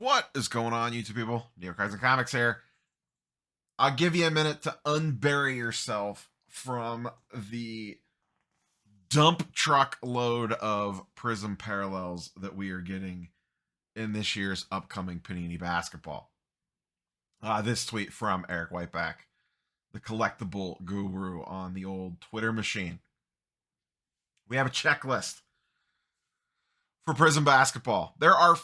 What is going on, YouTube people? Neo Cards and Comics here. I'll give you a minute to unbury yourself from the dump truck load of Prizm parallels that we are getting in this year's upcoming Panini basketball. This tweet from Eric Whiteback, the collectible guru on the old Twitter machine. We have a checklist for Prizm basketball. There are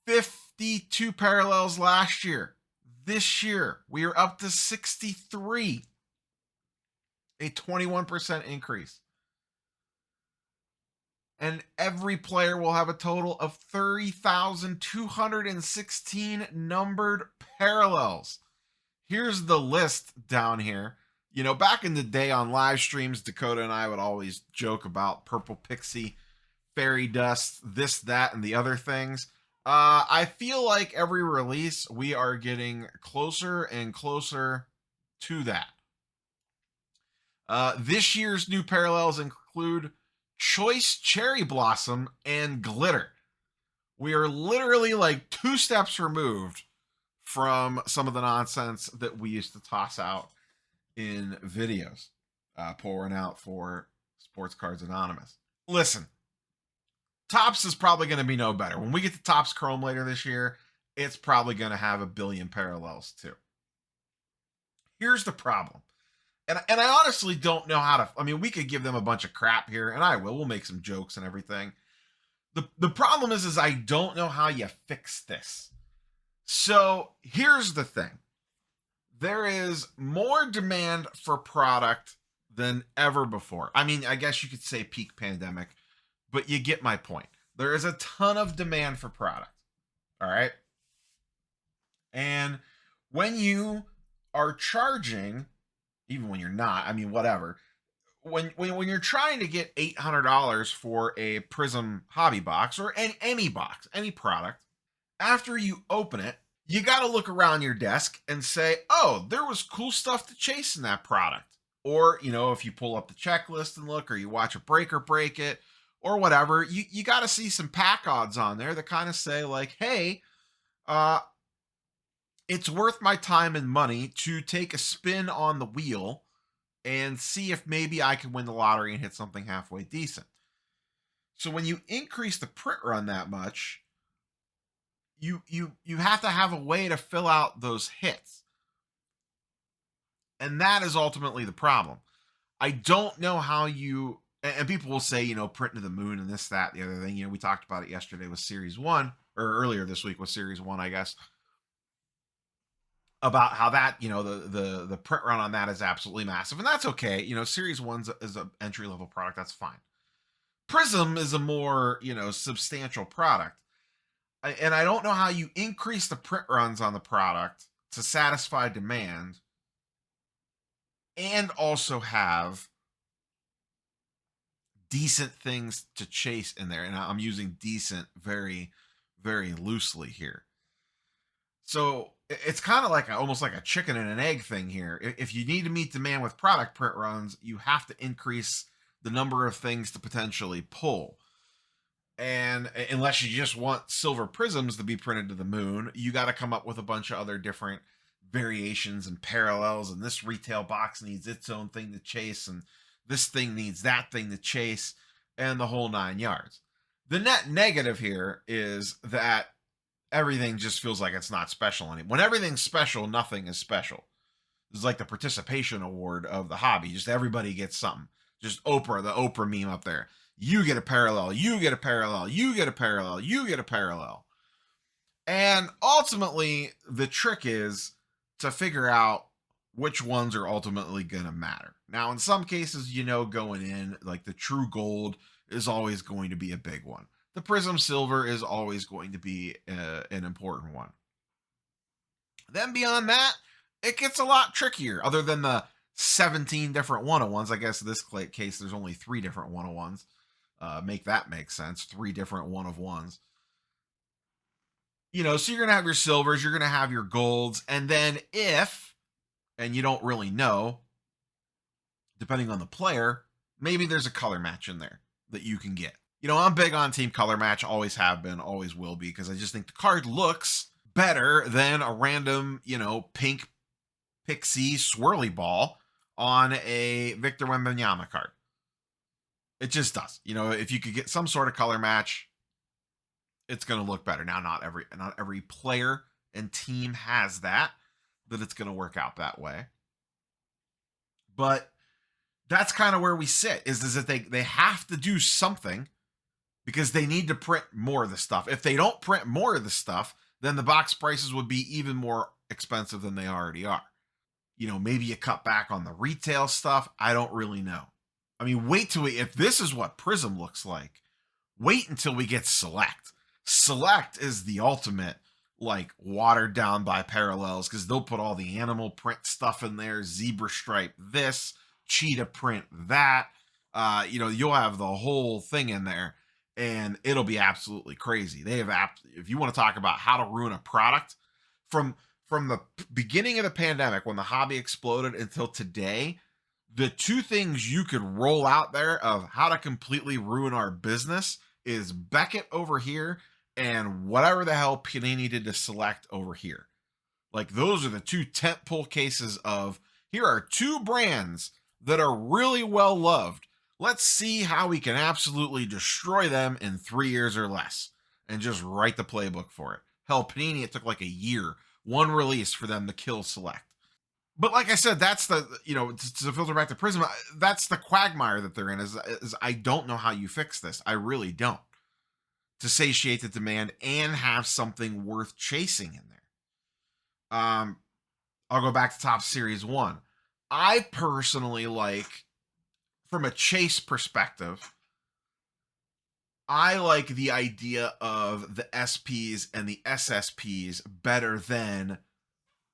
52 parallels last year. This year, we are up to 63, a 21% increase. And every player will have a total of 30,216 numbered parallels. Here's the list down here. You know, back in the day on live streams, Dakota and I would always joke about Purple Pixie, Fairy Dust, this, that, and the other things. I feel like every release, we are getting closer and closer to that. This year's new parallels include Choice Cherry Blossom and Glitter. We are literally like 2 steps removed from some of the nonsense that we used to toss out in videos, pouring out for Sports Cards Anonymous. Listen, Topps is probably going to be no better. When we get to Topps Chrome later this year, it's probably going to have 1 billion parallels too. Here's the problem. And I honestly don't know how to, I mean, we could give them a bunch of crap here, and I will. We'll make some jokes and everything. The problem is I don't know how you fix this. So here's the thing. There is more demand for product than ever before. I mean, I guess you could say peak pandemic, but you get my point. There is a ton of demand for product. All right. And when you are charging, even when you're not, I mean, whatever, when you're trying to get $800 for a Prizm hobby box or any box, any product, after you open it, you got to look around your desk and say, oh, there was cool stuff to chase in that product. Or, you know, if you pull up the checklist and look, or you watch a breaker break it, or whatever, you got to see some pack odds on there that kind of say like, hey, it's worth my time and money to take a spin on the wheel and see if maybe I can win the lottery and hit something halfway decent. So when you increase the print run that much, you have to have a way to fill out those hits. And that is ultimately the problem. I don't know how you, and people will say, you know, print to the moon and this, that, the other thing. You know, we talked about it yesterday with Series 1, or earlier this week with Series 1, I guess, about how that, you know, the print run on that is absolutely massive. And that's okay. You know, Series 1 is an entry-level product. That's fine. Prizm is a more, you know, substantial product. And I don't know how you increase the print runs on the product to satisfy demand and also have decent things to chase in there. And I'm using decent very, very loosely here. So it's kind of like almost like a chicken and an egg thing here. If you need to meet demand with product print runs, you have to increase the number of things to potentially pull. And unless you just want silver Prizms to be printed to the moon, you got to come up with a bunch of other different variations and parallels. And this retail box needs its own thing to chase, and this thing needs that thing to chase, and the whole 9 yards. The net negative here is that everything just feels like it's not special anymore. When everything's special, nothing is special. It's like the participation award of the hobby. Just everybody gets something. Just Oprah, the Oprah meme up there. You get a parallel, you get a parallel, you get a parallel, you get a parallel. And ultimately, the trick is to figure out which ones are ultimately going to matter. Now, in some cases, you know, going in, like the true gold is always going to be a big one. The Prizm Silver is always going to be an important one. Then beyond that, it gets a lot trickier. Other than the 17 different 101s, I guess in this case, there's only 3 different 101s. Make that make sense. 3 different 1-of-1s. You know, so you're going to have your silvers, you're going to have your golds, and then if, and you don't really know, depending on the player, maybe there's a color match in there that you can get. I'm big on team color match, always have been, always will be, because I just think the card looks better than a random, pink pixie swirly ball on a Victor Wembanyama card. It just does. If you could get some sort of color match, it's going to look better. Now, not every player and team has that it's going to work out that way. But that's kind of where we sit, is that they have to do something, because they need to print more of the stuff. If they don't print more of the stuff, then the box prices would be even more expensive than they already are. Maybe you cut back on the retail stuff. I don't really know. I mean, if this is what Prizm looks like, wait until we get Select. Select is the ultimate, like, watered down by parallels, because they'll put all the animal print stuff in there, zebra stripe this, cheetah print that. You'll have the whole thing in there, and it'll be absolutely crazy. If you want to talk about how to ruin a product, from the beginning of the pandemic, when the hobby exploded, until today, the two things you could roll out there of how to completely ruin our business is Beckett over here and whatever the hell Panini did to Select over here. Like, those are the two tentpole cases of, here are two brands that are really well loved. Let's see how we can absolutely destroy them in 3 years or less, and just write the playbook for it. Hell, Panini, it took like a year, one release, for them to kill Select. But like I said, that's the, to filter back to Prizm, that's the quagmire that they're in, is I don't know how you fix this. I really don't. To satiate the demand and have something worth chasing in there. I'll go back to Top Series 1. I personally like, from a chase perspective, I like the idea of the SPs and the SSPs better than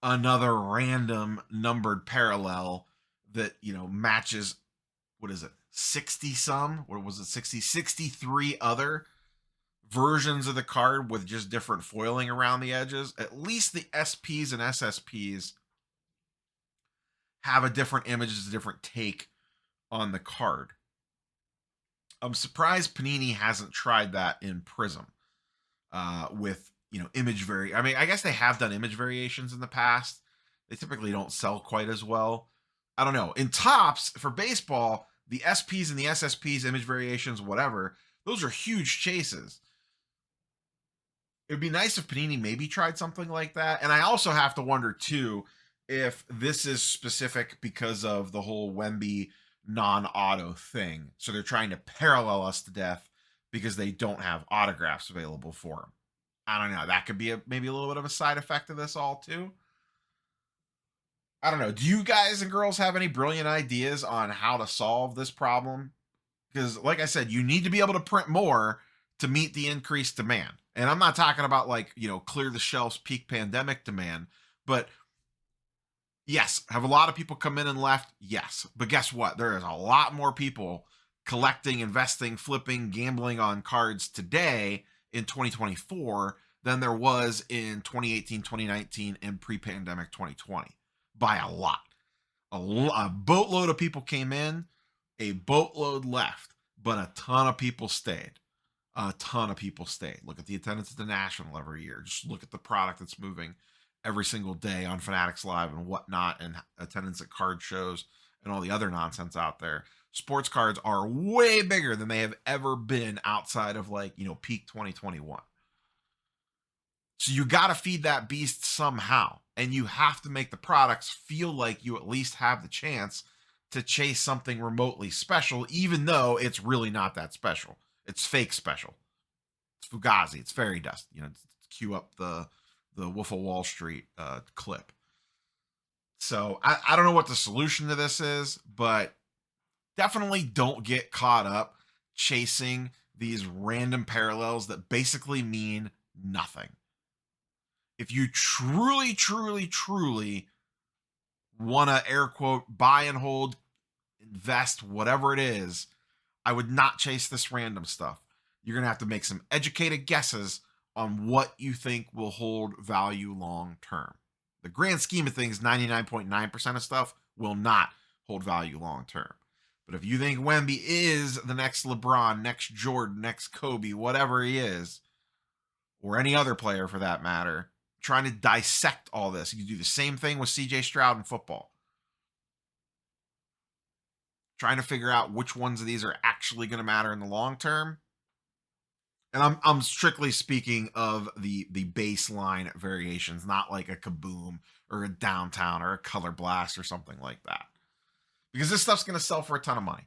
another random numbered parallel that, matches, what is it, 60 some? What was it, 63 other versions of the card with just different foiling around the edges. At least the SPs and SSPs have a different image, a different take on the card. I'm surprised Panini hasn't tried that in Prizm with, image I mean, I guess they have done image variations in the past. They typically don't sell quite as well. I don't know. In Tops, for baseball, the SPs and the SSPs, image variations, whatever, those are huge chases. It'd be nice if Panini maybe tried something like that. And I also have to wonder, too, if this is specific because of the whole Wemby non-auto thing. So they're trying to parallel us to death because they don't have autographs available for them. I don't know. That could be maybe a little bit of a side effect of this all, too. I don't know. Do you guys and girls have any brilliant ideas on how to solve this problem? Because, like I said, you need to be able to print more to meet the increased demand. And I'm not talking about, like, clear the shelves, peak pandemic demand. But yes, have a lot of people come in and left? Yes. But guess what? There is a lot more people collecting, investing, flipping, gambling on cards today in 2024 than there was in 2018, 2019, and pre-pandemic 2020. By a lot. A boatload of people came in, a boatload left, but a ton of people stayed. A ton of people stayed. Look at the attendance at the National every year. Just look at the product that's moving every single day on Fanatics Live and whatnot, and attendance at card shows and all the other nonsense out there. Sports cards are way bigger than they have ever been outside of, like, peak 2021. So you got to feed that beast somehow, and you have to make the products feel like you at least have the chance to chase something remotely special, even though it's really not that special. It's fake special. It's Fugazi. It's fairy dust. Cue up the Wolf of Wall Street clip. So I don't know what the solution to this is, but definitely don't get caught up chasing these random parallels that basically mean nothing. If you truly, truly, truly want to, air quote, buy and hold, invest, whatever it is, I would not chase this random stuff. You're going to have to make some educated guesses on what you think will hold value long term. The grand scheme of things, 99.9% of stuff will not hold value long term. But if you think Wemby is the next LeBron, next Jordan, next Kobe, whatever he is, or any other player for that matter, trying to dissect all this, you do the same thing with CJ Stroud in football. Trying to figure out which ones of these are actually going to matter in the long term. And I'm strictly speaking of the baseline variations, not like a Kaboom or a Downtown or a Color Blast or something like that. Because this stuff's going to sell for a ton of money.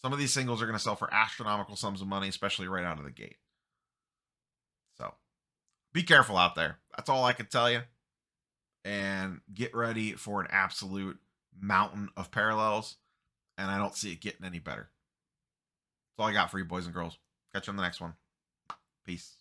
Some of these singles are going to sell for astronomical sums of money, especially right out of the gate. So be careful out there. That's all I can tell you. And get ready for an absolute mountain of parallels. And I don't see it getting any better. That's all I got for you, boys and girls. Catch you on the next one. Peace.